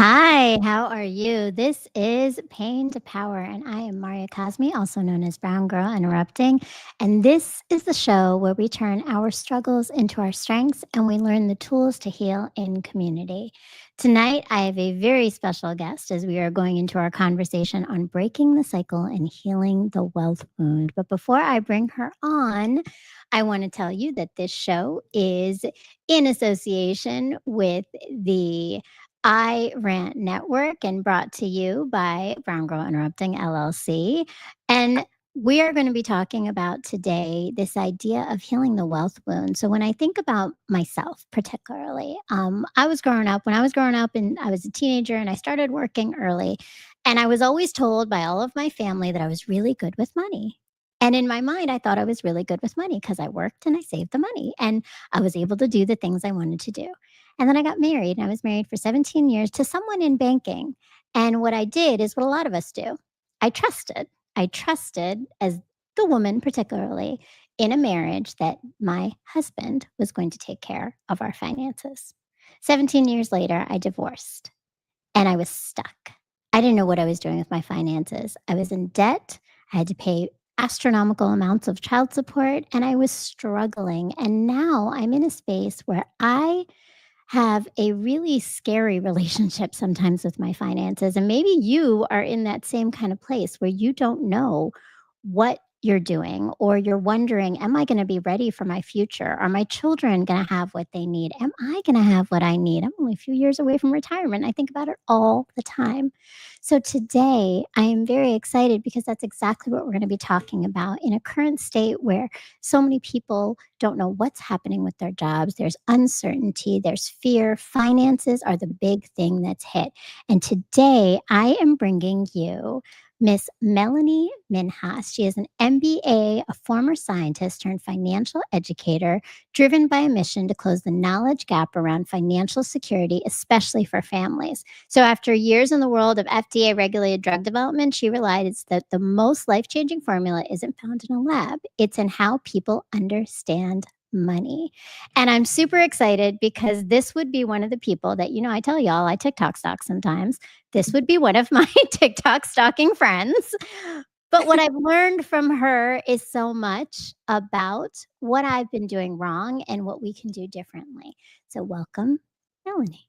Hi, how are you? This is Pain to Power, and I am Marya Kazmi, also known as Brown Girl Interrupting. And this is the show where we turn our struggles into our strengths and we learn the tools to heal in community. Tonight, I have a very special guest as we are going into our conversation on breaking the cycle and healing the wealth wound. But before I bring her on, I want to tell you that this show is in association with the I Rant Network and brought to you by Brown Girl Interrupting LLC. And we are going to be talking about today this idea of healing the wealth wound. So, when I think about myself, particularly, when I was growing up and I was a teenager and I started working early, and I was always told by all of my family that I was really good with money. And in my mind, I thought I was really good with money because I worked and I saved the money and I was able to do the things I wanted to do. And then I got married, and I was married for 17 years to someone in banking. And what I did is what a lot of us do. I trusted. I trusted as the woman, particularly in a marriage, that my husband was going to take care of our finances. 17 years later, I divorced and I was stuck. I didn't know what I was doing with my finances. I was in debt. I had to pay astronomical amounts of child support, and I was struggling. And now I'm in a space where I have a really scary relationship sometimes with my finances. And maybe you are in that same kind of place where you don't know what you're doing, or you're wondering, am I going to be ready for my future? Are my children going to have what they need? Am I going to have what I need? I'm only a few years away from retirement. I think about it all the time. So today I am very excited because that's exactly what we're going to be talking about in a current state where so many people don't know what's happening with their jobs. There's uncertainty, there's fear. Finances are the big thing that's hit. And today I am bringing you Miss Melinee Minhas. She is an MBA, a former scientist turned financial educator, driven by a mission to close the knowledge gap around financial security, especially for families. So, after years in the world of FDA regulated drug development, she realized that the most life changing formula isn't found in a lab, it's in how people understand money. And I'm super excited because this would be one of the people that, I tell y'all I TikTok stalk sometimes. This would be one of my TikTok stalking friends. But what I've learned from her is so much about what I've been doing wrong and what we can do differently. So, welcome, Melinee.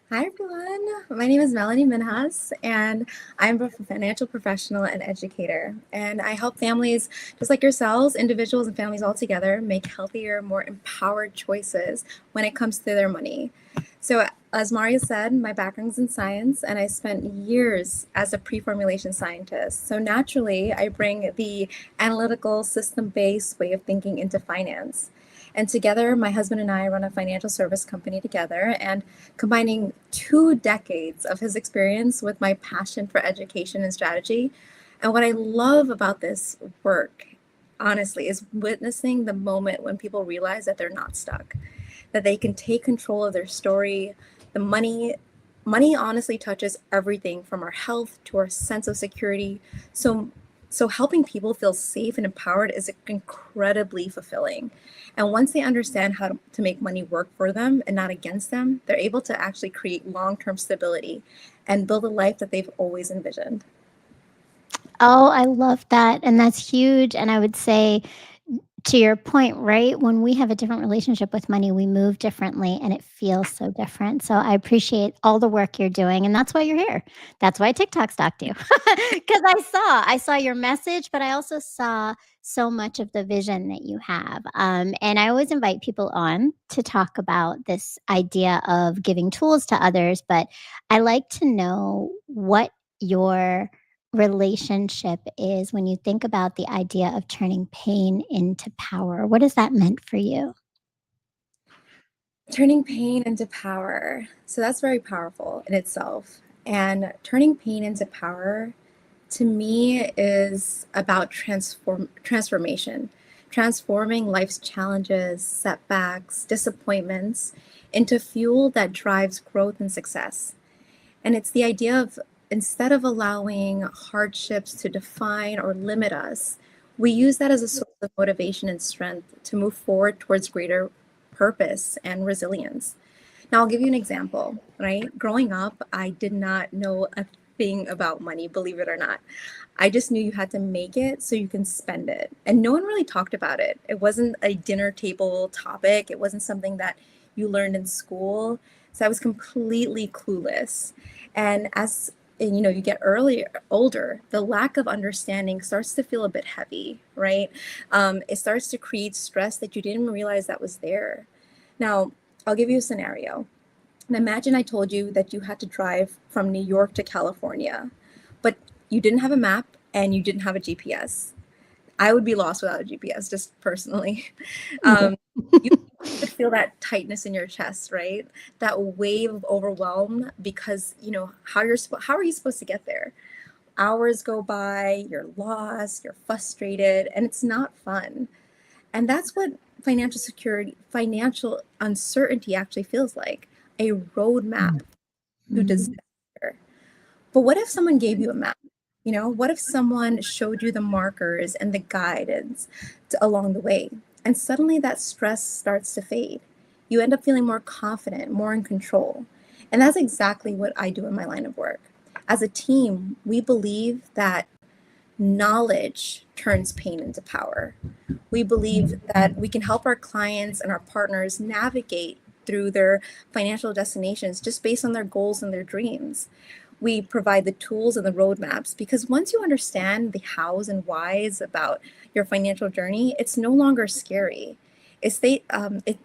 Hi everyone, my name is Melinee Minhas and I'm a financial professional and educator, and I help families just like yourselves, individuals and families all together, make healthier, more empowered choices when it comes to their money. So as Marya said, my background is in science and I spent years as a pre-formulation scientist. So naturally, I bring the analytical system-based way of thinking into finance. And together, my husband and I run a financial service company together, and combining 2 decades of his experience with my passion for education and strategy. And what I love about this work, honestly, is witnessing the moment when people realize that they're not stuck, that they can take control of their story. The money honestly touches everything from our health to our sense of security. So helping people feel safe and empowered is incredibly fulfilling. And once they understand how to make money work for them and not against them, they're able to actually create long-term stability and build a life that they've always envisioned. Oh, I love that. And that's huge. And I would say, to your point, right? When we have a different relationship with money, we move differently and it feels so different. So I appreciate all the work you're doing. And that's why you're here. That's why TikTok stalked you. Because I saw your message, but I also saw so much of the vision that you have. And I always invite people on to talk about this idea of giving tools to others. But I like to know what your relationship is when you think about the idea of turning pain into power. What has that meant for you? Turning pain into power. So that's very powerful in itself. And turning pain into power to me is about transformation, transforming life's challenges, setbacks, disappointments into fuel that drives growth and success. And it's the idea of, instead of allowing hardships to define or limit us, we use that as a source of motivation and strength to move forward towards greater purpose and resilience. Now, I'll give you an example, right? Growing up, I did not know a thing about money, believe it or not. I just knew you had to make it so you can spend it. And no one really talked about it. It wasn't a dinner table topic, it wasn't something that you learned in school. So I was completely clueless. And as you get older, the lack of understanding starts to feel a bit heavy, right? It starts to create stress that you didn't even realize that was there. Now, I'll give you a scenario. And imagine I told you that you had to drive from New York to California, but you didn't have a map and you didn't have a GPS. I would be lost without a GPS, just personally. Um, you would feel that tightness in your chest, right? That wave of overwhelm because how are you supposed to get there? Hours go by, you're lost, you're frustrated, and it's not fun. And that's what financial uncertainty actually feels like, a roadmap to Mhm. disaster. But what if someone gave you a map? What if someone showed you the markers and the guidance along the way? And suddenly that stress starts to fade. You end up feeling more confident, more in control. And that's exactly what I do in my line of work. As a team, we believe that knowledge turns pain into power. We believe that we can help our clients and our partners navigate through their financial destinations just based on their goals and their dreams. We provide the tools and the roadmaps because once you understand the hows and whys about your financial journey, it's no longer scary. It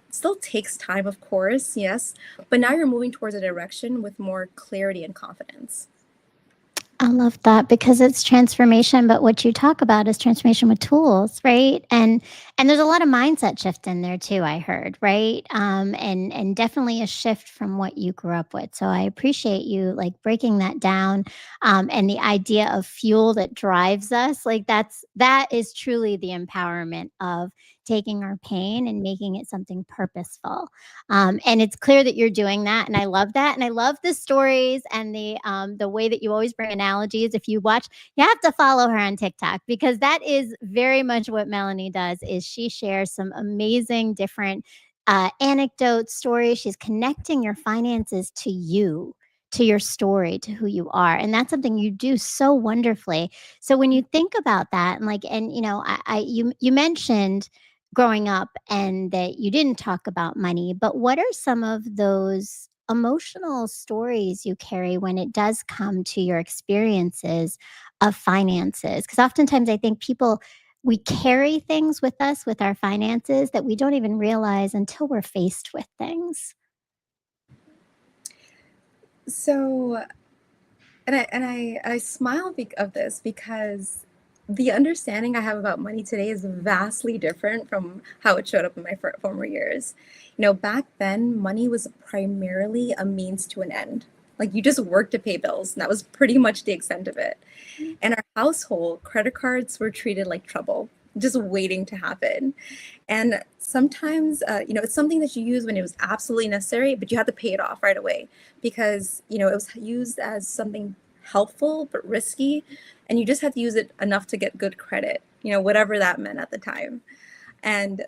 still takes time, of course, yes, but now you're moving towards a direction with more clarity and confidence. I love that because it's transformation, but what you talk about is transformation with tools, right? And there's a lot of mindset shift in there too, I heard, right? And definitely a shift from what you grew up with. So I appreciate you like breaking that down. And the idea of fuel that drives us, like that is truly the empowerment of taking our pain and making it something purposeful. And it's clear that you're doing that, and I love that, and I love the stories and the way that you always bring analogies. If you watch, you have to follow her on TikTok because that is very much what Melinee does. Is she shares some amazing different anecdotes, stories. She's connecting your finances to you. To your story, to who you are. And that's something you do so wonderfully. So when you think about that, and like, and you mentioned growing up and that you didn't talk about money, but what are some of those emotional stories you carry when it does come to your experiences of finances? Because oftentimes I think we carry things with us with our finances that we don't even realize until we're faced with things. So, and I smile of this because the understanding I have about money today is vastly different from how it showed up in my former years. Back then, money was primarily a means to an end. Like you just worked to pay bills, and that was pretty much the extent of it. In our household, credit cards were treated like trouble, just waiting to happen. And sometimes, it's something that you use when it was absolutely necessary, but you had to pay it off right away because, it was used as something helpful but risky. And you just had to use it enough to get good credit, whatever that meant at the time. And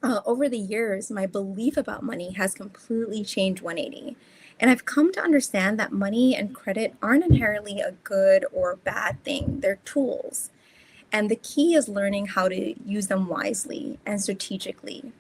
over the years, my belief about money has completely changed 180. And I've come to understand that money and credit aren't inherently a good or bad thing, they're tools. And the key is learning how to use them wisely and strategically.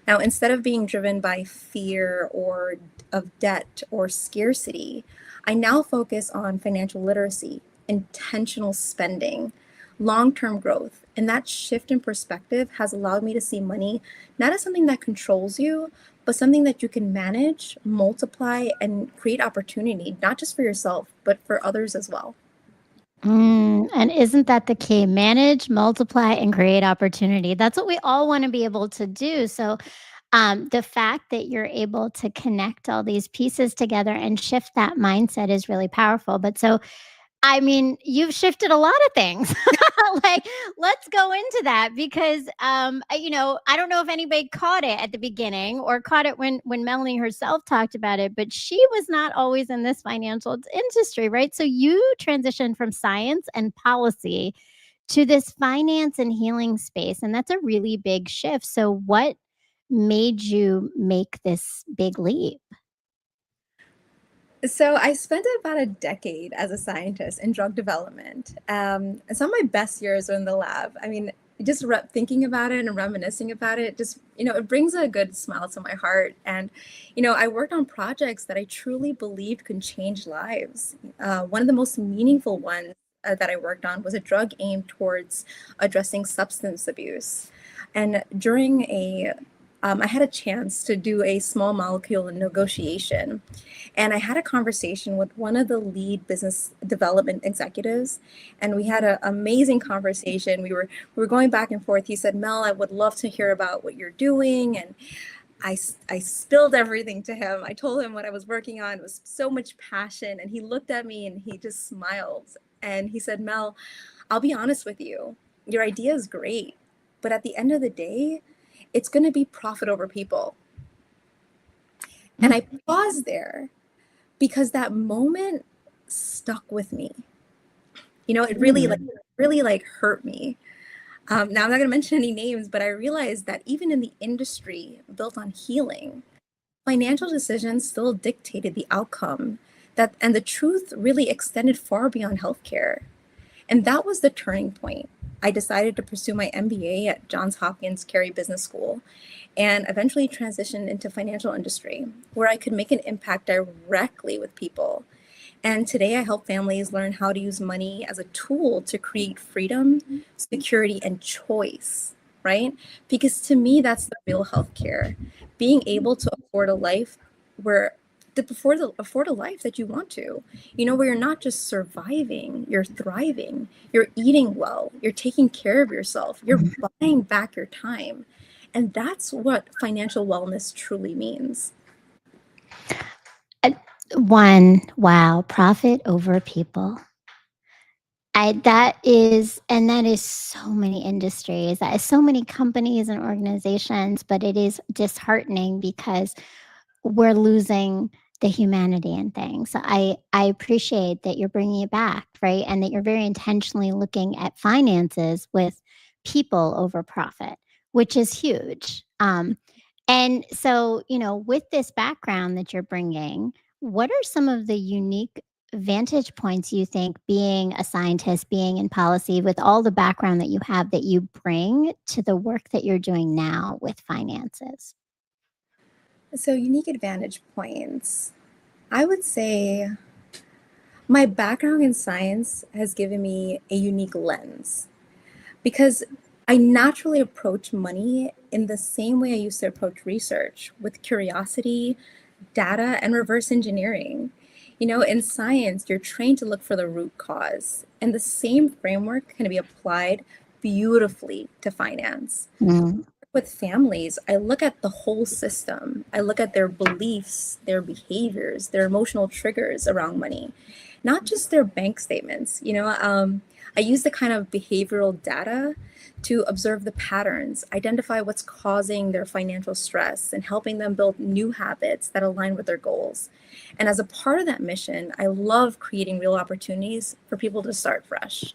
Now, instead of being driven by fear or of debt or scarcity, I now focus on financial literacy, intentional spending, long term growth. And that shift in perspective has allowed me to see money not as something that controls you, but something that you can manage, multiply, and create opportunity, not just for yourself, but for others as well. And isn't that the key? Manage, multiply, and create opportunity. That's what we all want to be able to do. So, the fact that you're able to connect all these pieces together and shift that mindset is really powerful. But so, I mean, you've shifted a lot of things. Like, let's go into that because, I don't know if anybody caught it at the beginning or caught it when Melanie herself talked about it, but she was not always in this financial industry, right? So you transitioned from science and policy to this finance and healing space, and that's a really big shift. So what made you make this big leap? So I spent about a decade as a scientist in drug development. And some of my best years were in the lab. I mean, just thinking about it and reminiscing about it, just, it brings a good smile to my heart. And, I worked on projects that I truly believed could change lives. One of the most meaningful ones that I worked on was a drug aimed towards addressing substance abuse. And I had a chance to do a small molecule negotiation. And I had a conversation with one of the lead business development executives, and we had an amazing conversation. We were going back and forth. He said, "Mel, I would love to hear about what you're doing." And I spilled everything to him. I told him what I was working on. It was so much passion. And he looked at me and he just smiled. And he said, "Mel, I'll be honest with you. Your idea is great, but at the end of the day, it's going to be profit over people." And I paused there because that moment stuck with me. It really hurt me. Now I'm not going to mention any names, but I realized that even in the industry built on healing, financial decisions still dictated the outcome. And the truth really extended far beyond healthcare. And that was the turning point. I decided to pursue my MBA at Johns Hopkins Carey Business School and eventually transitioned into financial industry where I could make an impact directly with people. And today I help families learn how to use money as a tool to create freedom, security, and choice, right? Because to me, that's the real healthcare. Being able to afford a life where afford a life that you want to, where you're not just surviving, you're thriving, you're eating well, you're taking care of yourself, you're buying back your time. And that's what financial wellness truly means. One, wow, profit over people. That is so many industries, that is so many companies and organizations, but it is disheartening because we're losing the humanity in things. So I appreciate that you're bringing it back, right? And that you're very intentionally looking at finances with people over profit, which is huge. And so, with this background that you're bringing, what are some of the unique vantage points you think being a scientist, being in policy, with all the background that you have, that you bring to the work that you're doing now with finances? So, unique advantage points. I would say my background in science has given me a unique lens because I naturally approach money in the same way I used to approach research, with curiosity, data, and reverse engineering. In science, you're trained to look for the root cause, and the same framework can be applied beautifully to finance. Mm. With families, I look at the whole system. I look at their beliefs, their behaviors, their emotional triggers around money, not just their bank statements. I use the kind of behavioral data to observe the patterns, identify what's causing their financial stress, and helping them build new habits that align with their goals. And as a part of that mission, I love creating real opportunities for people to start fresh.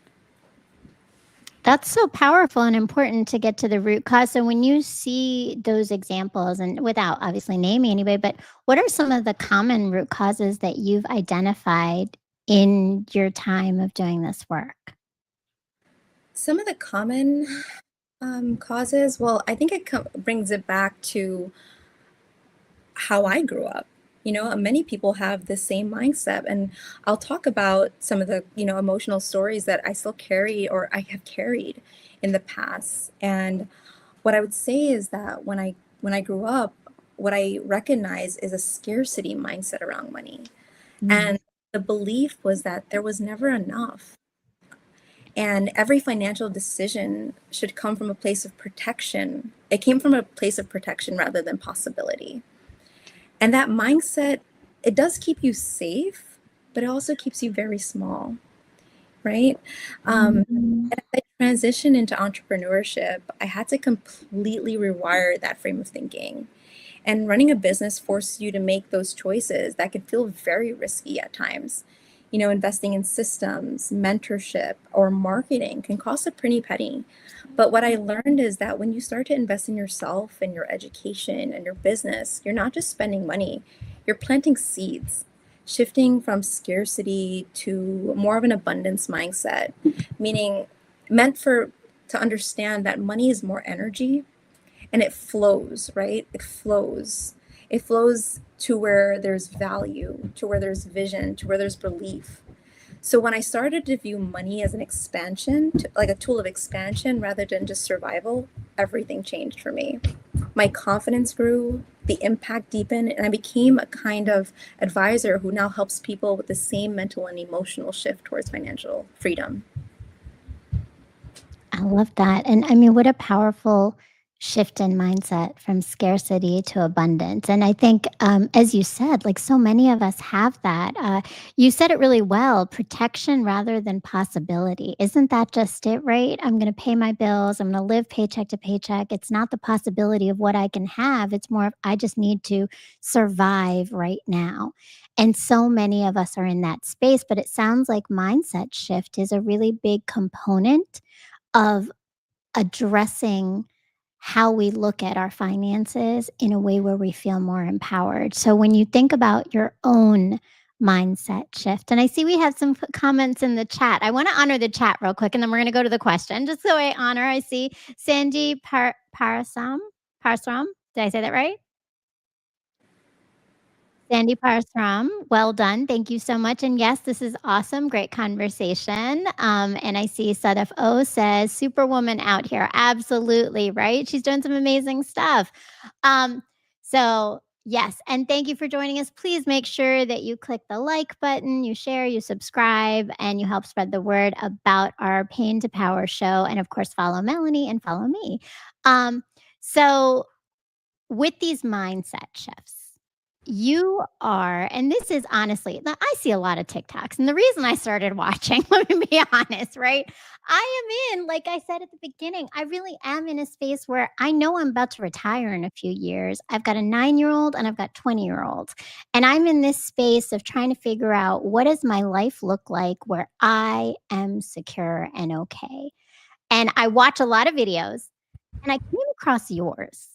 That's so powerful and important to get to the root cause. So when you see those examples, and without obviously naming anybody, but what are some of the common root causes that you've identified in your time of doing this work? Some of the common causes, well, I think it brings it back to how I grew up. Many people have the same mindset, and I'll talk about some of the, emotional stories that I still carry or I have carried in the past. And what I would say is that when I grew up, what I recognize is a scarcity mindset around money. And the belief was that there was never enough. And every financial decision should come from a place of protection. It came from a place of protection rather than possibility. And that mindset, it does keep you safe, but it also keeps you very small, right? And as I transitioned into entrepreneurship, I had to completely rewire that frame of thinking. And running a business forces you to make those choices that can feel very risky at times. Investing in systems, mentorship, or marketing can cost a pretty penny. But what I learned is that when you start to invest in yourself and your education and your business, you're not just spending money, you're planting seeds, shifting from scarcity to more of an abundance mindset, meaning meant for to understand that money is more energy and it flows, right? It flows. It flows to where there's value, to where there's vision, to where there's belief. So when I started to view money as an expansion, like a tool of expansion rather than just survival, everything changed for me. My confidence grew, the impact deepened, and I became a kind of advisor who now helps people with the same mental and emotional shift towards financial freedom. I love that. And I mean, what a powerful shift in mindset from scarcity to abundance. And I think, as you said, like so many of us have that. You said it really well, protection rather than possibility. Isn't that just it, right? I'm going to pay my bills. I'm going to live paycheck to paycheck. It's not the possibility of what I can have. It's more of I just need to survive right now. And so many of us are in that space, but it sounds like mindset shift is a really big component of addressing how we look at our finances in a way where we feel more empowered. So when you think about your own mindset shift, and I see we have some comments in the chat. I want to honor the chat real quick, and then we're going to go to the question. Just so I honor, I see Sandy Parasram. Parasram. Did I say that right? Sandy Parasram, well done. Thank you so much. And yes, this is awesome. Great conversation. And I see Sadaf O says, Superwoman out here. Absolutely, right? She's doing some amazing stuff. So, yes. And thank you for joining us. Please make sure that you click the like button, you share, you subscribe, and you help spread the word about our Pain to Power show. And of course, follow Melinee and follow me. So, with these mindset shifts, you are, and this is honestly, I see a lot of TikToks. And the reason I started watching, let me be honest, right? I am in, like I said at the beginning, I really am in a space where I know I'm about to retire in a few years. I've got a 9-year-old and I've got 20-year-olds. And I'm in this space of trying to figure out what does my life look like where I am secure and okay. And I watch a lot of videos and I came across yours.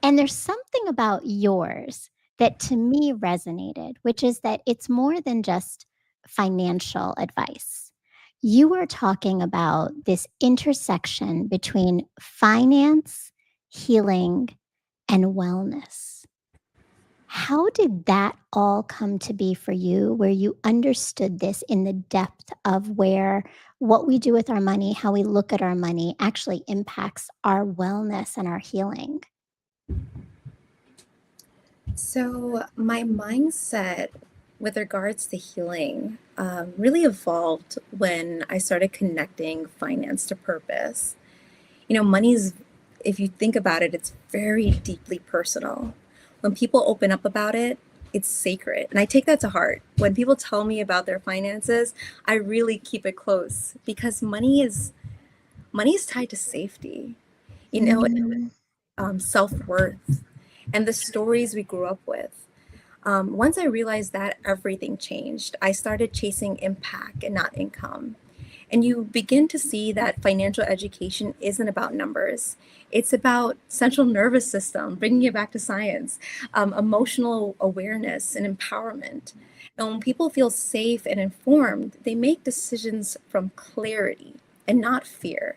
And there's something about yours that to me resonated, which is that it's more than just financial advice. You are talking about this intersection between finance, healing, and wellness. How did that all come to be for you, where you understood this in the depth of where what we do with our money, how we look at our money actually impacts our wellness and our healing? So, my mindset with regards to healing really evolved when I started connecting finance to purpose. Money's, if you think about it, it's very deeply personal. When people open up about it, it's sacred. And I take that to heart. When people tell me about their finances, I really keep it close because money is tied to safety, you know, Mm. self-worth and the stories we grew up with. Once I realized that, everything changed. I started chasing impact and not income. And you begin to see that financial education isn't about numbers. It's about central nervous system, bringing it back to science, emotional awareness and empowerment. And when people feel safe and informed, they make decisions from clarity and not fear.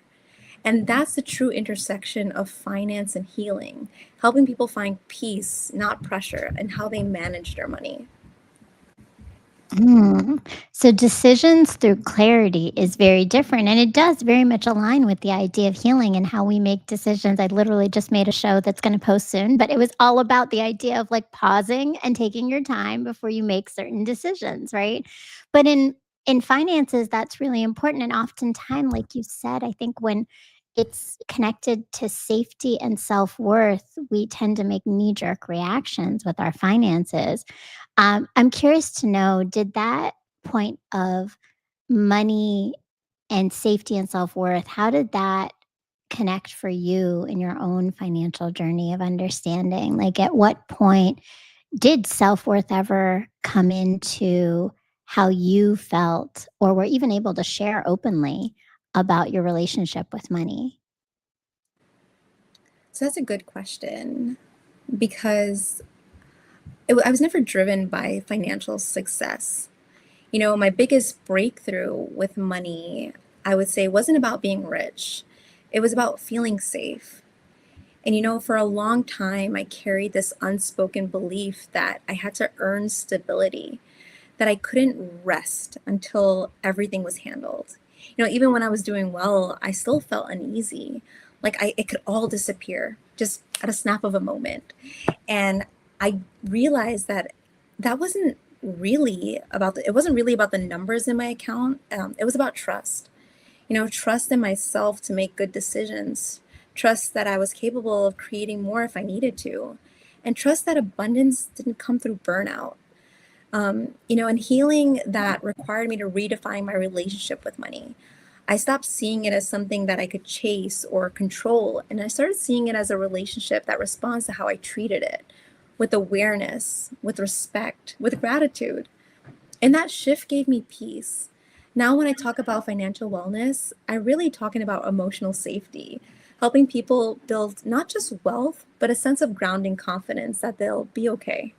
And that's the true intersection of finance and healing, helping people find peace, not pressure, and how they manage their money. So decisions through clarity is very different, and it does very much align with the idea of healing and how we make decisions. I literally just made a show that's going to post soon, but it was all about the idea of like pausing and taking your time before you make certain decisions, right? But in finances, that's really important, and oftentimes, like you said, I think when it's connected to safety and self-worth, we tend to make knee-jerk reactions with our finances. I'm curious to know, did that point of money and safety and self-worth, how did that connect for you in your own financial journey of understanding? Like, at what point did self-worth ever come into how you felt or were even able to share openly about your relationship with money? So that's a good question because I was never driven by financial success. My biggest breakthrough with money, I would say, wasn't about being rich. It was about feeling safe. And for a long time, I carried this unspoken belief that I had to earn stability, that I couldn't rest until everything was handled. Even when I was doing well, I still felt uneasy. Like it could all disappear just at a snap of a moment. And I realized that that wasn't it wasn't really about the numbers in my account. It was about trust. Trust in myself to make good decisions, trust that I was capable of creating more if I needed to, and trust that abundance didn't come through burnout. And healing that required me to redefine my relationship with money. I stopped seeing it as something that I could chase or control, and I started seeing it as a relationship that responds to how I treated it, with awareness, with respect, with gratitude. And that shift gave me peace. Now, when I talk about financial wellness, I'm really talking about emotional safety, helping people build not just wealth, but a sense of grounding confidence that they'll be okay.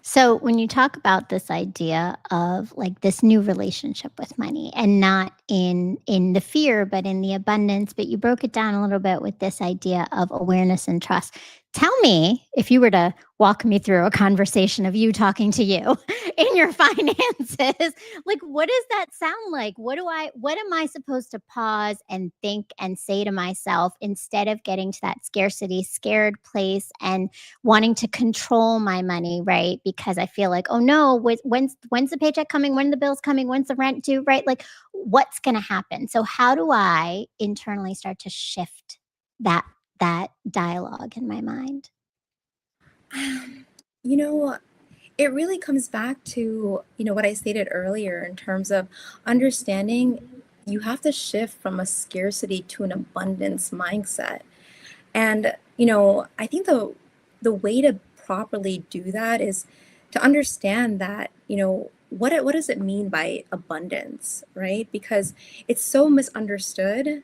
So when you talk about this idea of like this new relationship with money and not in the fear but in the abundance, but you broke it down a little bit with this idea of awareness and trust. Tell me, if you were to walk me through a conversation of you talking to you in your finances, like what does that sound like? What am I supposed to pause and think and say to myself instead of getting to that scarcity, scared place and wanting to control my money, right? Because I feel like, oh no, when's the paycheck coming? When the bill's coming? When's the rent due? Right? Like, what's going to happen? So, how do I internally start to shift that that dialogue in my mind? You know, it really comes back to, what I stated earlier in terms of understanding you have to shift from a scarcity to an abundance mindset. And, I think the way to properly do that is to understand that, what does it mean by abundance, right? Because it's so misunderstood.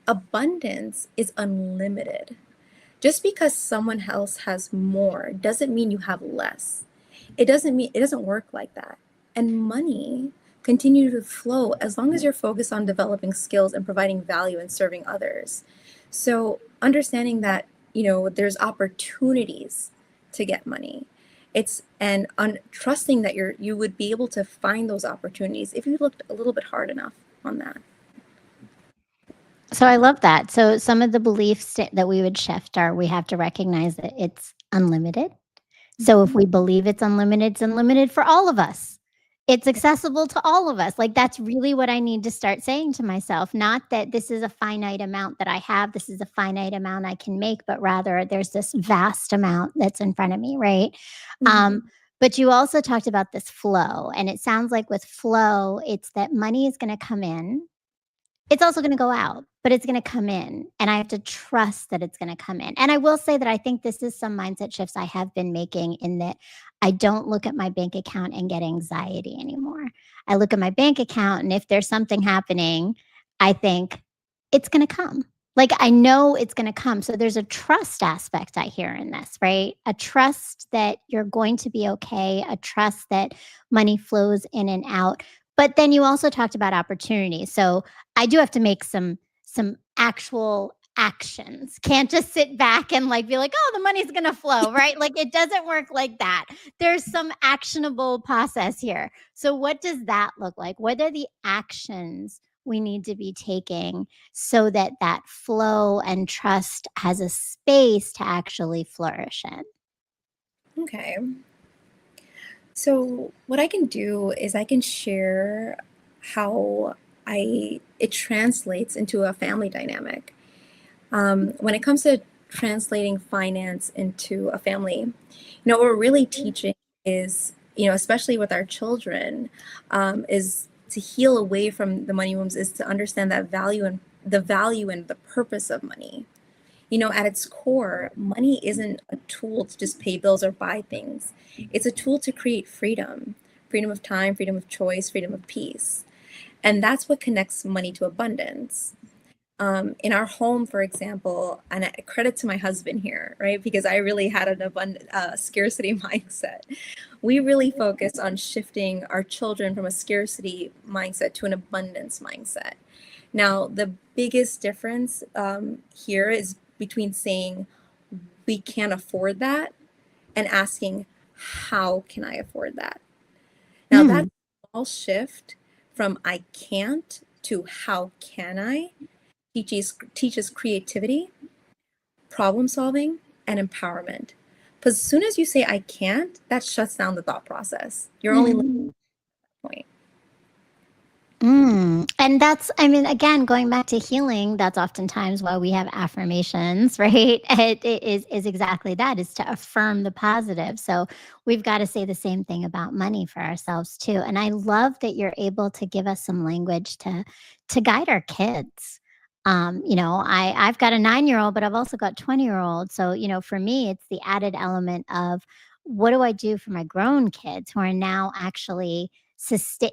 Abundance is unlimited. Just because someone else has more doesn't mean you have less. It doesn't work like that. And money continue to flow as long as you're focused on developing skills and providing value and serving others. So understanding that, there's opportunities to get money. Trusting that you would be able to find those opportunities if you looked a little bit hard enough on that. So I love that. So some of the beliefs that we would shift are we have to recognize that it's unlimited. So if we believe it's unlimited for all of us. It's accessible to all of us. Like that's really what I need to start saying to myself. Not that this is a finite amount that I have, this is a finite amount I can make, but rather there's this vast amount that's in front of me, right? Mhm. But you also talked about this flow. And it sounds like with flow, it's that money is going to come in, it's also gonna go out, but it's gonna come in, and I have to trust that it's gonna come in. And I will say that I think this is some mindset shifts I have been making in that I don't look at my bank account and get anxiety anymore. I look at my bank account, and if there's something happening, I think, "It's gonna come." Like, I know it's gonna come, so there's a trust aspect I hear in this, right? A trust that you're going to be okay, a trust that money flows in and out, but then you also talked about opportunity, so I do have to make some actual actions. Can't just sit back and like be like, "Oh, the money's going to flow," right? Like it doesn't work like that. There's some actionable process here. So what does that look like? What are the actions we need to be taking so that that flow and trust has a space to actually flourish in? Okay. So what I can do is I can share how I it translates into a family dynamic. When it comes to translating finance into a family, what we're really teaching is, especially with our children, is to heal away from the money wounds, is to understand that value and the purpose of money. At its core, money isn't a tool to just pay bills or buy things. It's a tool to create freedom, freedom of time, freedom of choice, freedom of peace. And that's what connects money to abundance. In our home, for example, and credit to my husband here, right? Because I really had an abundant scarcity mindset. We really focus on shifting our children from a scarcity mindset to an abundance mindset. Now, the biggest difference here is between saying we can't afford that and asking, how can I afford that? Now, that Mm. small shift from I can't to how can I teaches creativity, problem solving, and empowerment. Because as soon as you say I can't, that shuts down the thought process. You're only limited Mm. at that point. And that's, I mean, again, going back to healing, that's oftentimes why we have affirmations, right? It is exactly that, is to affirm the positive. So we've got to say the same thing about money for ourselves too. And I love that you're able to give us some language to guide our kids. I've got a 9-year-old, but I've also got 20-year-old. So, for me, it's the added element of what do I do for my grown kids who are now actually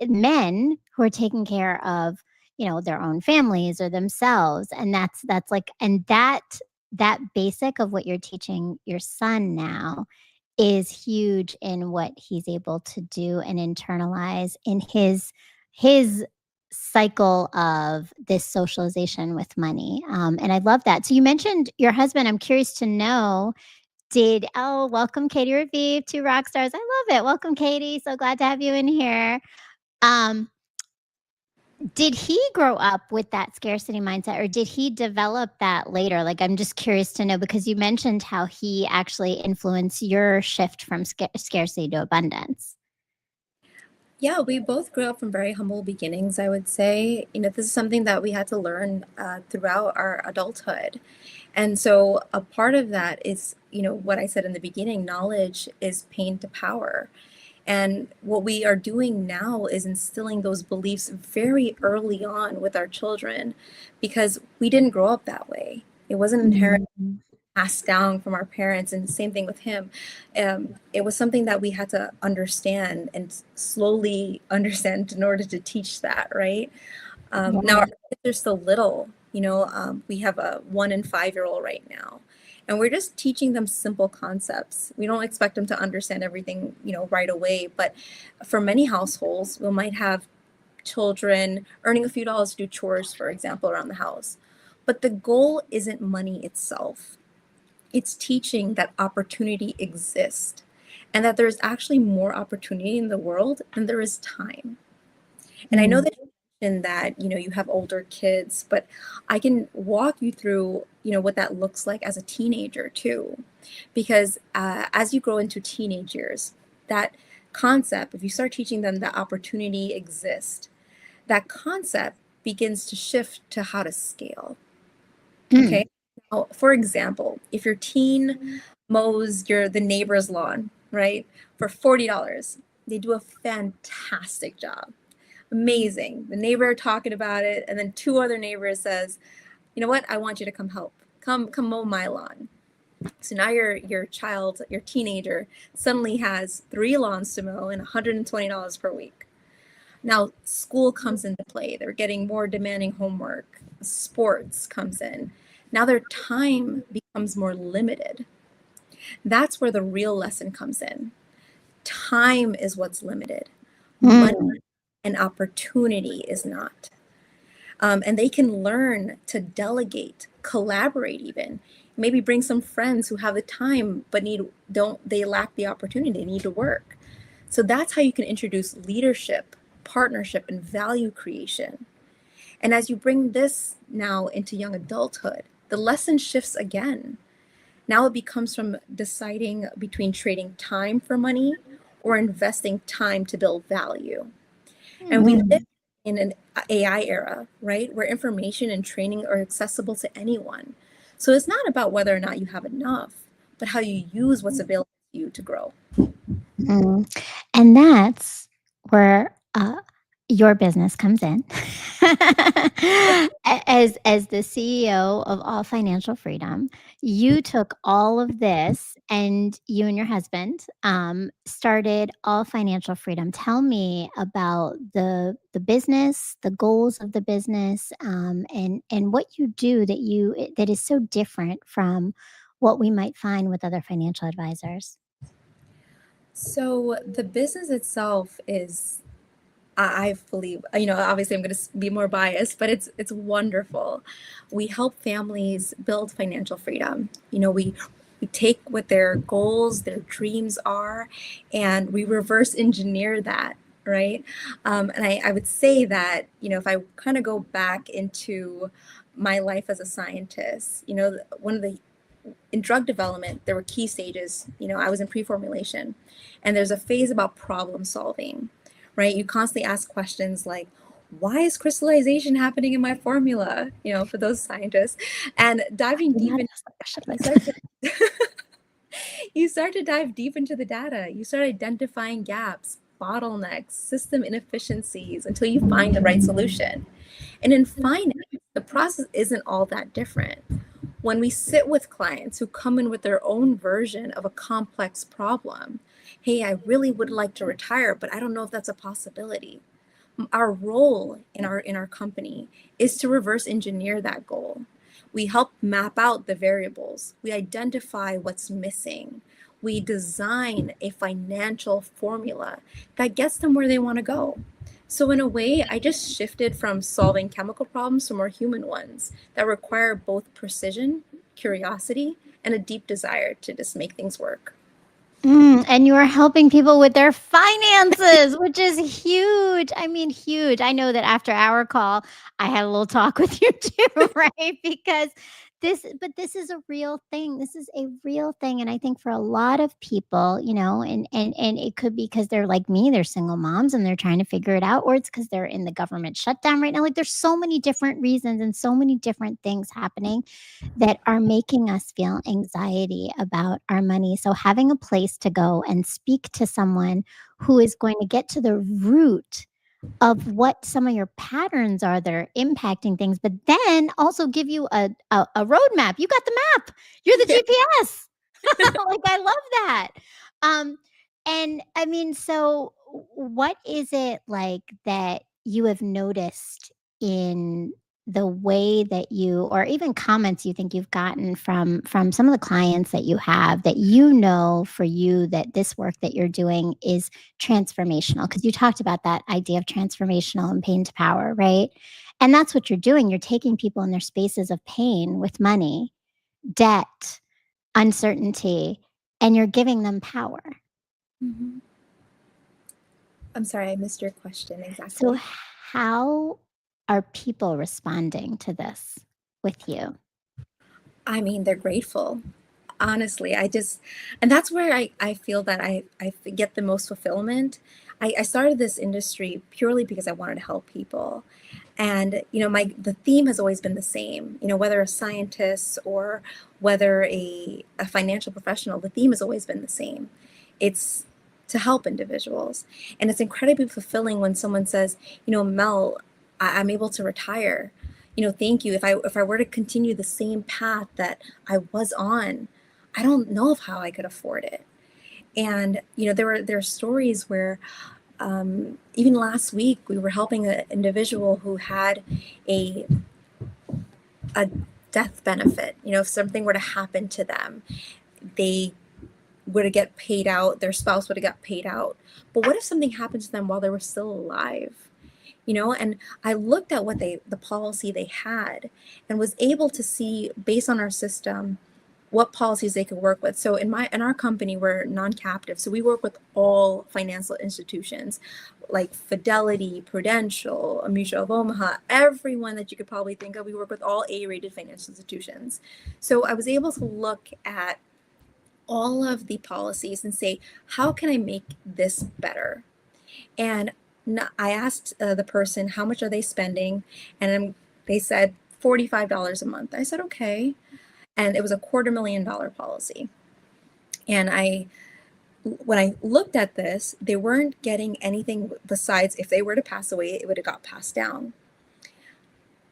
men who are taking care of their own families or themselves, and that's like, and that basic of what you're teaching your son now is huge in what he's able to do and internalize in his cycle of this socialization with money. And I love that. So you mentioned your husband. I'm curious to know, welcome Katie Revive, two rock stars. I love it. Welcome, Katie. So glad to have you in here. Um, did he grow up with that scarcity mindset, or did he develop that later? Like, I'm just curious to know, because you mentioned how he actually influenced your shift from scarcity to abundance. Yeah, we both grew up from very humble beginnings, I would say. This is something that we had to learn throughout our adulthood. And so a part of that is, what I said in the beginning, knowledge is pain to power. And what we are doing now is instilling those beliefs very early on with our children because we didn't grow up that way. It wasn't inherent Mhm. passed down from our parents, and the same thing with him. It was something that we had to understand and slowly understand in order to teach that, right? Now our Yeah. kids are still little. We have a 1 and 5-year-old right now, and we're just teaching them simple concepts. We don't expect them to understand everything, right away. But for many households, we might have children earning a few dollars to do chores, for example, around the house. But the goal isn't money itself. It's teaching that opportunity exists and that there's actually more opportunity in the world than there is time. And I know Mm. that you mentioned that, you have older kids, but I can walk you through, what that looks like as a teenager too. Because as you grow into teenage years, that concept, if you start teaching them that opportunity exists, that concept begins to shift to how to scale. Mm. Okay. Now, for example, if your teen mows the neighbor's lawn, right, for $40, they do a fantastic job. Amazing. The neighbor talking about it, and then two other neighbors says, "You know what? I want you to come help. Come mow my lawn." So now your child, your teenager, suddenly has 3 lawns to mow and $120 per week. Now school comes into play. They're getting more demanding homework. Sports comes in. Now their time becomes more limited. That's where the real lesson comes in. Time is what's limited. Money Mm. and opportunity is not. And they can learn to delegate, collaborate, even maybe bring some friends who have the time but they lack the opportunity, they need to work. So that's how you can introduce leadership, partnership, and value creation. And as you bring this now into young adulthood, the lesson shifts again. Now it becomes from deciding between trading time for money or investing time to build value. And we live Mm. in an AI era, right? Where information and training are accessible to anyone. So it's not about whether or not you have enough, but how you use what's available to you to grow. Mm. And that's where your business comes in. As the CEO of All Financial Freedom, you took all of this and you and your husband started All Financial Freedom. Tell me about the business, the goals of the business, and what you do that is so different from what we might find with other financial advisors. So the business itself is, I believe, obviously I'm going to be more biased, but it's wonderful. We help families build financial freedom. We take what their goals, their dreams are, and we reverse engineer that, right? And I would say that, if I kind of go back into my life as a scientist, one of the in drug development, there were key stages. I was in pre-formulation, and there's a phase about problem solving, right? You constantly ask questions like, why is crystallization happening in my formula? For those scientists, and diving You deep might in, ask that question, you but start to you start to dive deep into the data. You start identifying gaps, bottlenecks, system inefficiencies until you find the right solution. And in finance, the process isn't all that different. When we sit with clients who come in with their own version of a complex problem, hey, I really would like to retire, but I don't know if that's a possibility. Our role in our company is to reverse engineer that goal. We help map out the variables. We identify what's missing. We design a financial formula that gets them where they want to go. So in a way, I just shifted from solving chemical problems to more human ones that require both precision, curiosity, and a deep desire to just make things work. And you are helping people with their finances, which is huge. I mean, huge. I know that after our call, I had a little talk with you too, right? Because this is a real thing. This is a real thing. And I think for a lot of people, and it could be because they're like me, they're single moms and they're trying to figure it out, or it's because they're in the government shutdown right now. Like there's so many different reasons and so many different things happening that are making us feel anxiety about our money. So, having a place to go and speak to someone who is going to get to the root of what some of your patterns are that are impacting things, but then also give you a roadmap. You got the map. You're the Yeah. GPS. Like I love that. Um, and I mean, so what is it like that you have noticed in the way that you or even comments you think you've gotten from some of the clients that you have that for you that this work that you're doing is transformational because you talked about that idea of transformational and pain to power, right? And that's what you're doing. You're taking people in their spaces of pain with money, debt, uncertainty, and you're giving them power. Mhm. I'm sorry, I missed your question So, exactly. how are people responding to this with you? I mean, they're grateful. Honestly, and that's where I feel that I get the most fulfillment. I started this industry purely because I wanted to help people. And, the theme has always been the same, whether a scientist or whether a financial professional, the theme has always been the same. It's to help individuals. And it's incredibly fulfilling when someone says, Mel, I'm able to retire. Thank you. If I were to continue the same path that I was on, I don't know of how I could afford it. And there are stories where even last week we were helping an individual who had a a death benefit. If something were to happen to them, they would have get paid out. Their spouse would have got paid out. But what if something happened to them while they were still alive? And I looked at the policy they had and was able to see based on our system what policies they could work with. So in our company, we're non-captive. So we work with all financial institutions like Fidelity, Prudential, a Mutual of Omaha, everyone that you could probably think of. We work with all A-rated financial institutions. So I was able to look at all of the policies and say, how can I make this better? And I asked the person, how much are they spending? And they said $45 a month. I said, okay. And it was a $250,000 policy. And I when I looked at this, they weren't getting anything besides if they were to pass away, it would have got passed down.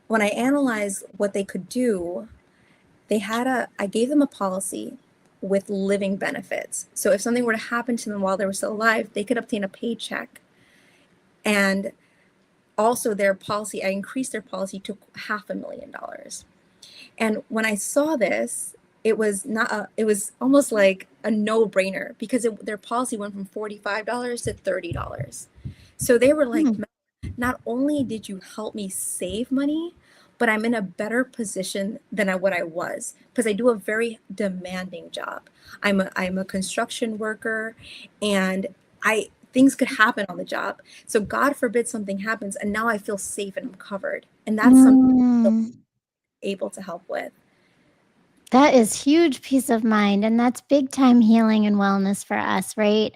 When I analyzed what they could do, I gave them a policy with living benefits. So if something were to happen to them while they were still alive, they could obtain a paycheck. And also I increased their policy to $500,000. And when I saw this, it was almost like a no-brainer because their policy went from $45 to $30. So they were like, not only did you help me save money, but I'm in a better position than what I was because I do a very demanding job. I'm a construction worker, and things could happen on the job. So God forbid something happens, and now I feel safe and I'm covered. And that's something I'm able to help with. That is huge peace of mind, and that's big time healing and wellness for us, right?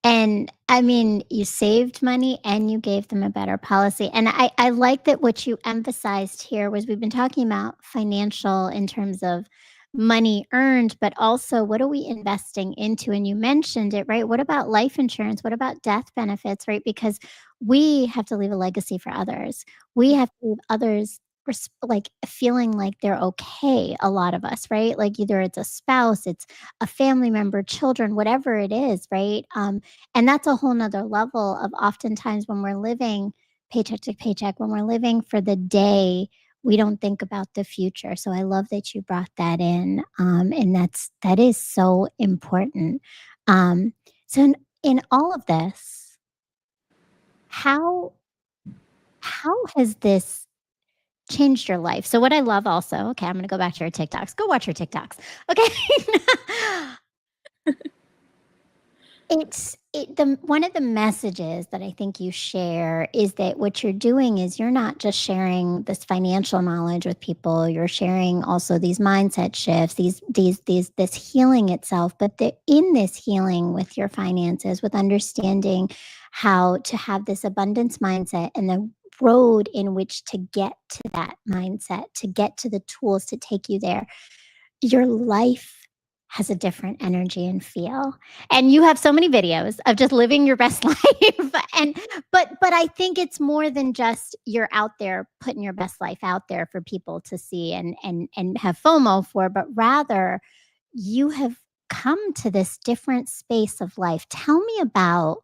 And I mean, you saved money and you gave them a better policy. And I like that what you emphasized here was we've been talking about financial in terms of money earned, but also what are we investing into? And you mentioned it, right? What about life insurance? What about death benefits, right? Because we have to leave a legacy for others. We have to leave others like feeling like they're okay, a lot of us, right? Like either it's a spouse, it's a family member, children, whatever it is, right? And that's a whole nother level of oftentimes when we're living paycheck to paycheck, when we're living for the day, we don't think about the future. So I love that you brought that in. And that is so important. So in all of this, how has this changed your life? So what I love also, okay, I'm gonna go back to your TikToks. Go watch your TikToks. Okay. One of the messages that I think you share is that what you're doing is you're not just sharing this financial knowledge with people, you're sharing also these mindset shifts, this healing itself, but that in this healing with your finances, with understanding how to have this abundance mindset and the road in which to get to that mindset, to get to the tools to take you there, your life has a different energy and feel. And you have so many videos of just living your best life. And but I think it's more than just you're out there putting your best life out there for people to see and have FOMO for, but rather you have come to this different space of life. Tell me about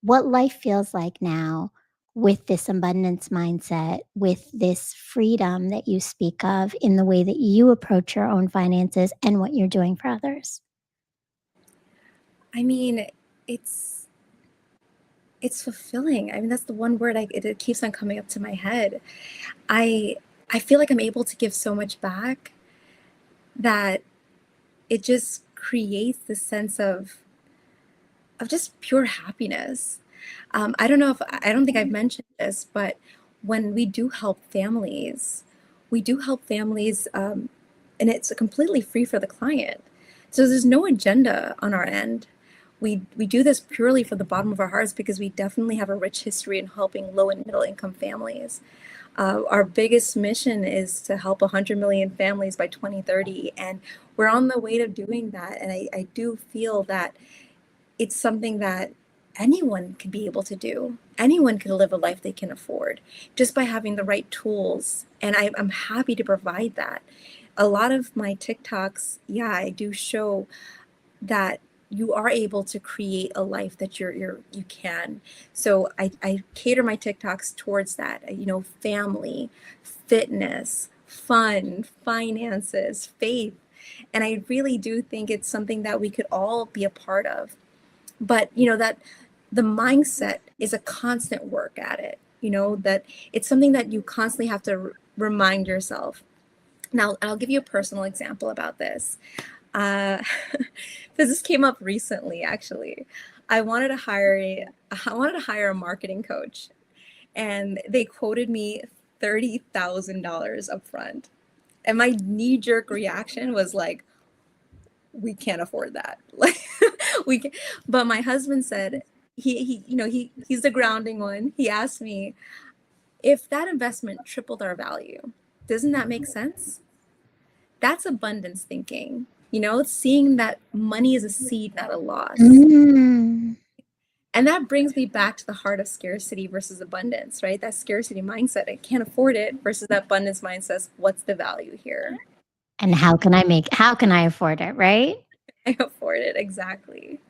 what life feels like now with this abundance mindset, with this freedom that you speak of in the way that you approach your own finances and what you're doing for others. I mean, it's fulfilling. I mean, that's the one word it keeps on coming up to my head. I feel like I'm able to give so much back that it just creates this sense of just pure happiness. I don't think I've mentioned this, but when we do help families, and it's completely free for the client. So there's no agenda on our end. We do this purely for the bottom of our hearts because we definitely have a rich history in helping low and middle income families. Our biggest mission is to help 100 million families by 2030, and we're on the way to doing that. And I do feel that it's something that anyone could be able to do. Anyone can live a life they can afford just by having the right tools. And I'm happy to provide that. A lot of my TikToks, yeah, I do show that you are able to create a life that you can. So I cater my TikToks towards that, family, fitness, fun, finances, faith. And I really do think it's something that we could all be a part of. But that the mindset is a constant work at it, that it's something that you constantly have to remind yourself. Now, I'll give you a personal example about this. Because this came up recently, actually. I wanted to hire a marketing coach, and they quoted me $30,000 up front. And my knee-jerk reaction was like, we can't afford that. Like we can, but my husband said he's the grounding one. He asked me, if that investment tripled our value, doesn't that make sense? That's abundance thinking. seeing that money is a seed, not a loss. Mm. And that brings me back to the heart of scarcity versus abundance, right? That scarcity mindset, I can't afford it, versus that abundance mindset, what's the value here? And how can I afford it, right? I afford it, exactly.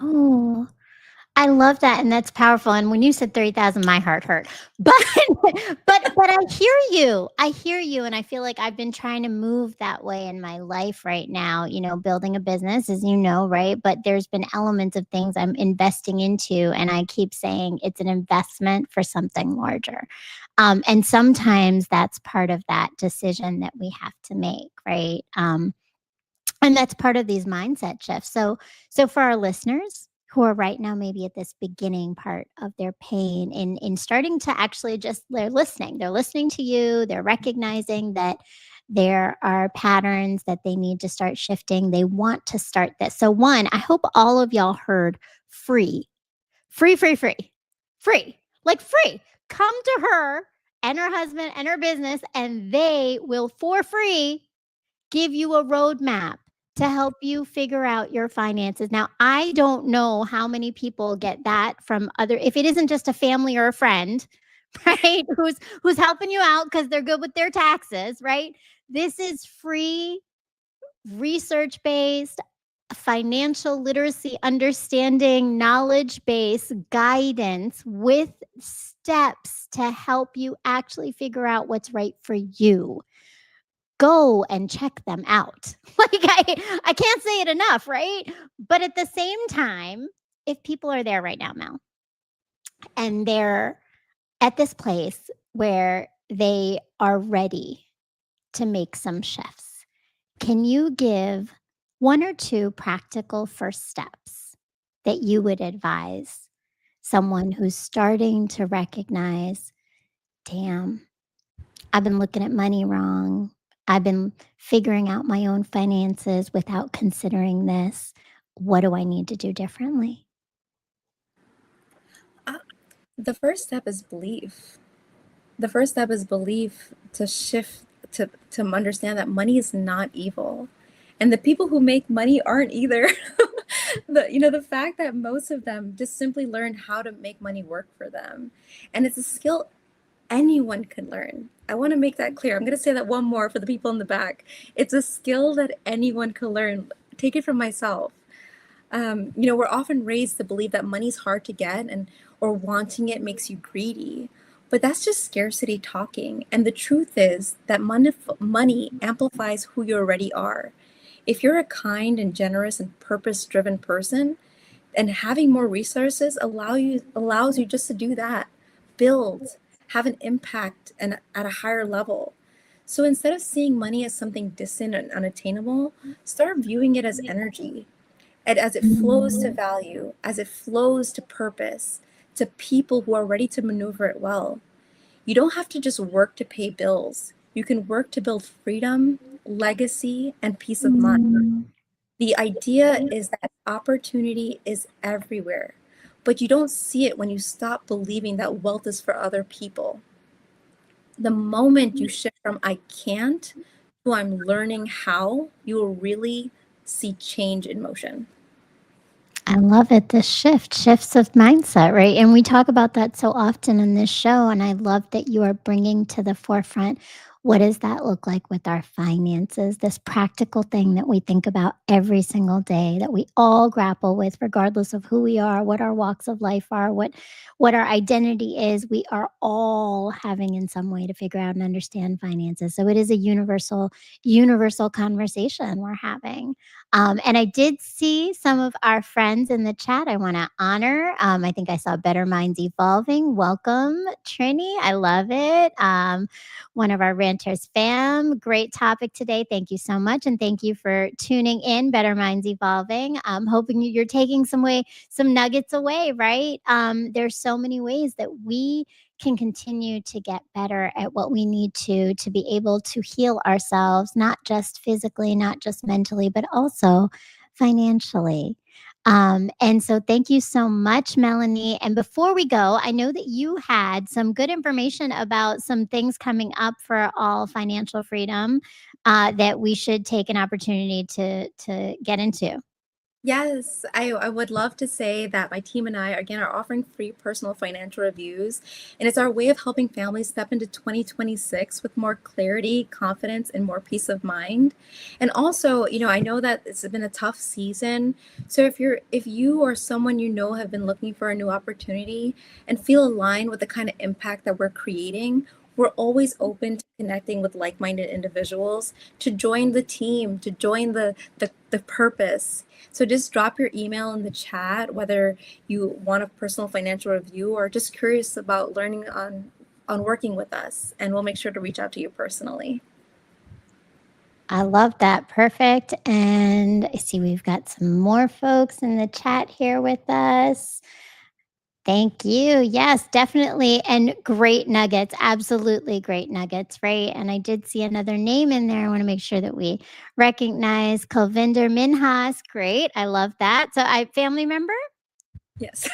Oh, I love that, and that's powerful, and when you said 30,000, my heart hurt. But but I hear you. I hear you, and I feel like I've been trying to move that way in my life right now, building a business, as you know, right? But there's been elements of things I'm investing into, and I keep saying it's an investment for something larger. And sometimes that's part of that decision that we have to make, right? And that's part of these mindset shifts. So for our listeners who are right now maybe at this beginning part of their pain in starting to actually just they're listening to you, they're recognizing that there are patterns that they need to start shifting, they want to start this. So one, I hope all of y'all heard free, free, free, free, free, like free. Come to her and her husband and her business, and they will for free give you a roadmap to help you figure out your finances. Now, I don't know how many people get that from other, if it isn't just a family or a friend, right? Who's helping you out because they're good with their taxes, right? This is free, research-based, financial literacy understanding, knowledge-based guidance with steps to help you actually figure out what's right for you. Go and check them out. Like I can't say it enough, right? But at the same time, if people are there right now, Mel, and they're at this place where they are ready to make some shifts, can you give one or two practical first steps that you would advise someone who's starting to recognize, damn, I've been looking at money wrong. I've been figuring out my own finances without considering this. What do I need to do differently? Uh, the first step is belief. The first step is belief to shift to understand that money is not evil. And the people who make money aren't either. The fact that most of them just simply learned how to make money work for them. And it's a skill anyone can learn. I want to make that clear. I'm going to say that one more for the people in the back. It's a skill that anyone can learn. Take it from myself. We're often raised to believe that money's hard to get and or wanting it makes you greedy. But that's just scarcity talking. And the truth is that money amplifies who you already are. If you're a kind and generous and purpose-driven person, and having more resources allows you just to do that, build, have an impact and at a higher level. So instead of seeing money as something distant and unattainable, start viewing it as energy, and as it flows to value, as it flows to purpose, to people who are ready to maneuver it well. You don't have to just work to pay bills. You can work to build freedom, legacy, and peace of mind. The idea is that opportunity is everywhere, but you don't see it when you stop believing that wealth is for other people. The moment you shift from I can't to I'm learning how, you will really see change in motion. I love it. The shifts of mindset, right? And we talk about that so often in this show. And I love that you are bringing to the forefront, what does that look like with our finances? This practical thing that we think about every single day, that we all grapple with, regardless of who we are, what our walks of life are, what our identity is. We are all having in some way to figure out and understand finances. So it is a universal conversation we're having. And I did see some of our friends in the chat I want to honor. I think I saw Better Minds Evolving. Welcome, Trini. I love it. One of our Ranters fam. Great topic today. Thank you so much. And thank you for tuning in, Better Minds Evolving. I'm hoping you're taking some nuggets away, right? There's so many ways that we can continue to get better at what we need to be able to heal ourselves, not just physically, not just mentally, but also financially. And so thank you so much, Melinee. And before we go, I know that you had some good information about some things coming up for all financial freedom that we should take an opportunity to get into. Yes, I would love to say that my team and I, again, are offering free personal financial reviews. And it's our way of helping families step into 2026 with more clarity, confidence, and more peace of mind. And also, I know that it's been a tough season. So if you or someone you know have been looking for a new opportunity and feel aligned with the kind of impact that we're creating, we're always open to connecting with like-minded individuals to join the team, to join the purpose. So just drop your email in the chat, whether you want a personal financial review or just curious about learning on working with us, and we'll make sure to reach out to you personally. I love that. Perfect. And I see we've got some more folks in the chat here with us. Thank you. Yes, definitely. And great nuggets. Absolutely great nuggets, right? And I did see another name in there. I want to make sure that we recognize Kalvinder Minhas. Great. I love that. So family member? Yes.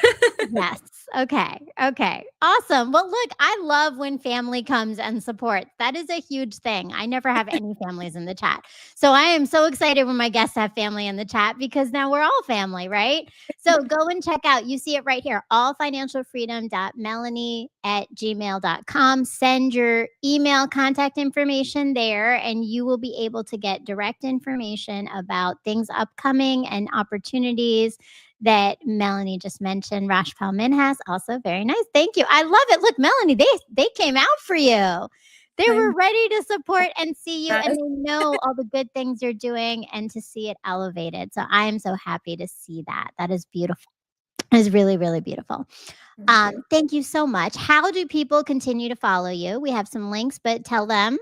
Yes. Okay. Okay. Awesome. Well, look, I love when family comes and supports. That is a huge thing. I never have any families in the chat. So I am so excited when my guests have family in the chat because now we're all family, right? So go and check out, you see it right here, allfinancialfreedom.melanie@gmail.com. Send your email contact information there, and you will be able to get direct information about things upcoming and opportunities that Melinee just mentioned. Rashpal Minhas, also very nice. Thank you. I love it. Look, Melinee, they came out for you. They were ready to support and see you, and they know all the good things you're doing and to see it elevated. So I am so happy to see that. That is beautiful. It is really, really beautiful. Thank you so much. How do people continue to follow you? We have some links, but tell them.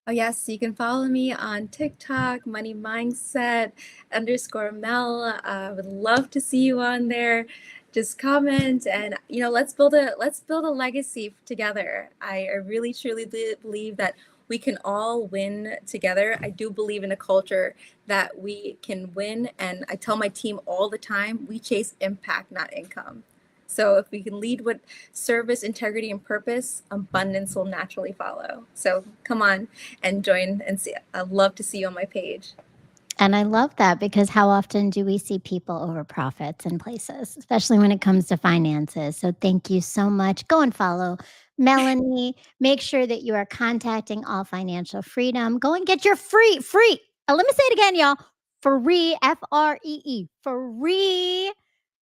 Oh, yes. So you can follow me on TikTok, Money Mindset _Mel. I would love to see you on there. Just comment and let's build a legacy together. I really truly believe that we can all win together. I do believe in a culture that we can win, and I tell my team all the time, we chase impact, not income. So if we can lead with service, integrity, and purpose, abundance will naturally follow. So come on and join and see. I'd love to see you on my page. And I love that because how often do we see people over profits in places, especially when it comes to finances? So thank you so much. Go and follow Melinee. Make sure that you are contacting All Financial Freedom. Go and get your free. Let me say it again, y'all. Free, FREE, free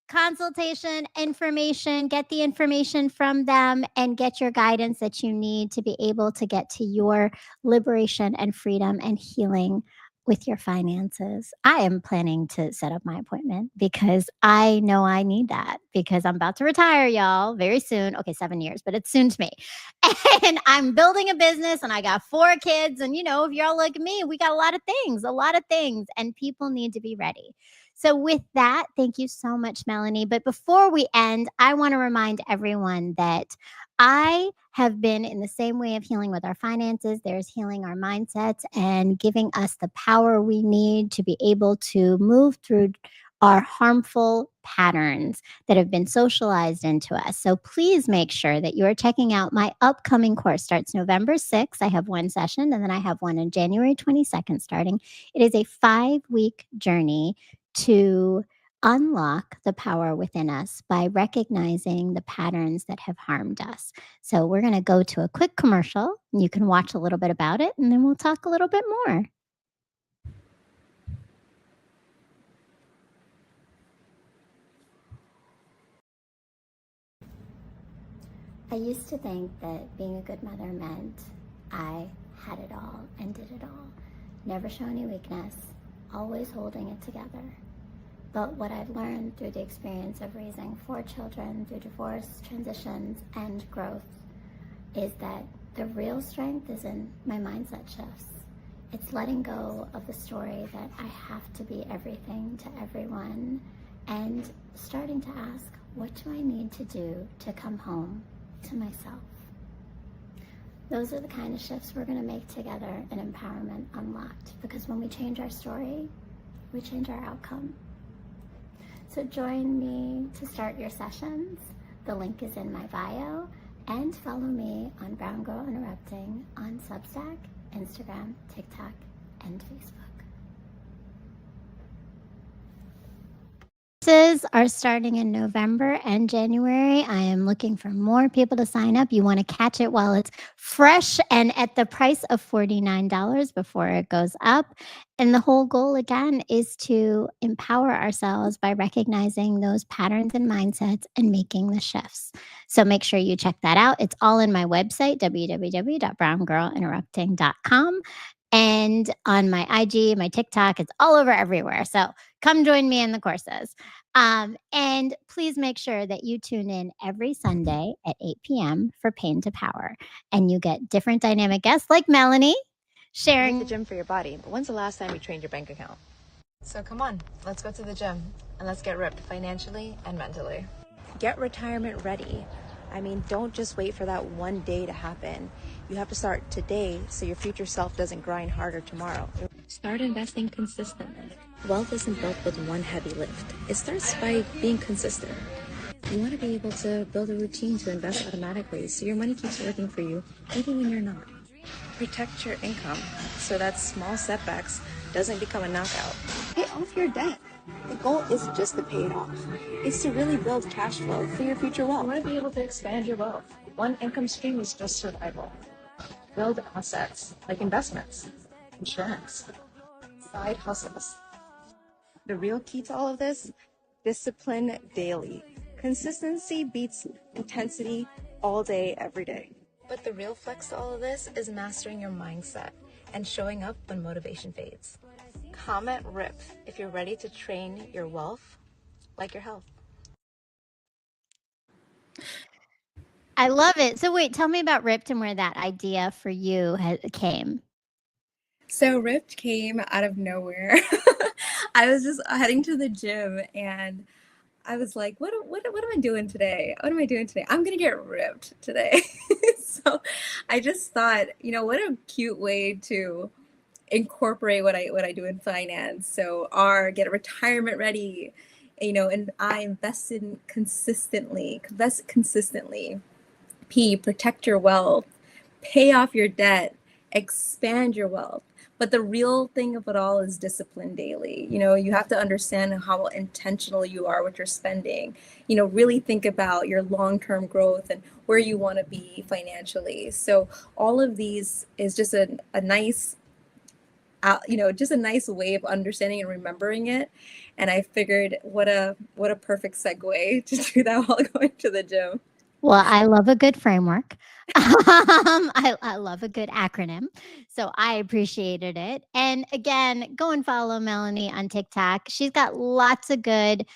consultation information. Get the information from them and get your guidance that you need to be able to get to your liberation and freedom and healing with your finances. I am planning to set up my appointment because I know I need that because I'm about to retire, y'all, very soon. Okay, 7 years, but it's soon to me. And I'm building a business and I got 4 kids. And, if y'all look at me, we got a lot of things, and people need to be ready. So, with that, thank you so much, Melinee. But before we end, I want to remind everyone that I have been in the same way of healing with our finances. There's healing our mindsets and giving us the power we need to be able to move through our harmful patterns that have been socialized into us. So please make sure that you are checking out my upcoming course. Starts November 6th. I have one session, and then I have one on January 22nd starting. It is a 5-week journey to unlock the power within us by recognizing the patterns that have harmed us. So we're going to go to a quick commercial. You can watch a little bit about it, and then we'll talk a little bit more. I used to think that being a good mother meant I had it all and did it all. Never show any weakness, always holding it together. But what I've learned through the experience of raising 4 children through divorce, transitions, and growth is that the real strength is in my mindset shifts. It's letting go of the story that I have to be everything to everyone and starting to ask, what do I need to do to come home to myself? Those are the kind of shifts we're going to make together in Empowerment Unlocked, because when we change our story, we change our outcome. So join me to start your sessions. The link is in my bio. And follow me on Brown Girl Interrupting on Substack, Instagram, TikTok, and Facebook. Are starting in November and January. I am looking for more people to sign up. You want to catch it while it's fresh and at the price of $49 before it goes up. And the whole goal, again, is to empower ourselves by recognizing those patterns and mindsets and making the shifts. So make sure you check that out. It's all in my website, www.browngirlinterrupting.com. And on my IG, my TikTok, it's all over everywhere. So come join me in the courses. And please make sure that you tune in every Sunday at 8 p.m. for Pain to Power. And you get different dynamic guests like Melinee sharing. The gym for your body, but when's the last time you trained your bank account? So come on, let's go to the gym and let's get ripped financially and mentally. Get retirement ready. I mean, don't just wait for that one day to happen. You have to start today so your future self doesn't grind harder tomorrow. Start investing consistently. Wealth isn't built with one heavy lift. It starts by being consistent. You want to be able to build a routine to invest automatically so your money keeps working for you even when you're not. Protect your income so that small setbacks doesn't become a knockout. Pay off your debt. The goal isn't just to pay it off. It's to really build cash flow for your future wealth. You want to be able to expand your wealth. One income stream is just survival. Build assets like investments, insurance, side hustles. The real key to all of this? Discipline daily. Consistency beats intensity all day, every day. But the real flex to all of this is mastering your mindset and showing up when motivation fades. Comment RIP if you're ready to train your wealth like your health. I love it. So wait, tell me about Ripped and where that idea for you came. So Ripped came out of nowhere. I was just heading to the gym and I was like, what am I doing today? What am I doing today? I'm gonna get ripped today. So I just thought, what a cute way to incorporate what I do in finance. So R, get a retirement ready, and I invested consistently. Invest consistently. P, protect your wealth, pay off your debt, expand your wealth. But the real thing of it all is discipline daily. You have to understand how intentional you are with your spending. Really think about your long-term growth and where you want to be financially. So all of these is just a nice, just a nice way of understanding and remembering it. And I figured what a perfect segue to do that while going to the gym. Well, I love a good framework. I love a good acronym. So I appreciated it. And again, go and follow Melinee on TikTok. She's got lots of good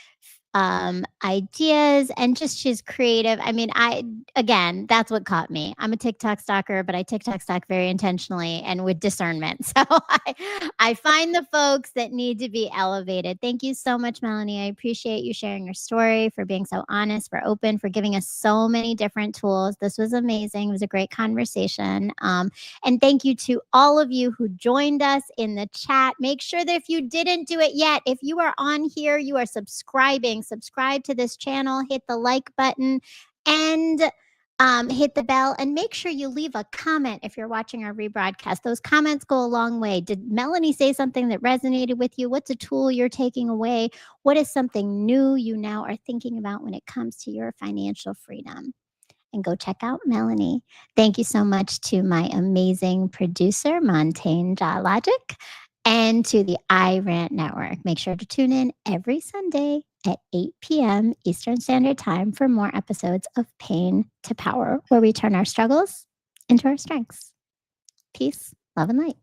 ideas and just she's creative. I mean, again, that's what caught me. I'm a TikTok stalker, but I TikTok stalk very intentionally and with discernment. So I find the folks that need to be elevated. Thank you so much, Melinee. I appreciate you sharing your story, for being so honest, for open, for giving us so many different tools. This was amazing. It was a great conversation. And thank you to all of you who joined us in the chat. Make sure that if you didn't do it yet, if you are on here, you are subscribe to this channel, hit the like button and hit the bell, and make sure you leave a comment if you're watching our rebroadcast. Those comments go a long way. Did Melinee say something that resonated with you? What's a tool you're taking away? What is something new you now are thinking about when it comes to your financial freedom? And go check out Melinee. Thank you so much to my amazing producer, Montaigne Logic, and to the iRant Network. Make sure to tune in every Sunday at 8 p.m. Eastern Standard Time for more episodes of Pain to Power, where we turn our struggles into our strengths. Peace, love, and light.